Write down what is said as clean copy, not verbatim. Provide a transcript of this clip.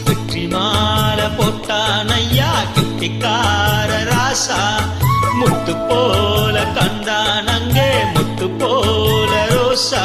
வெற்றி மாலை போட்டான் ஐயா கெட்டிக்கார ராசா. முத்து போல கண்டான் அங்கே முத்து போல ரோசா.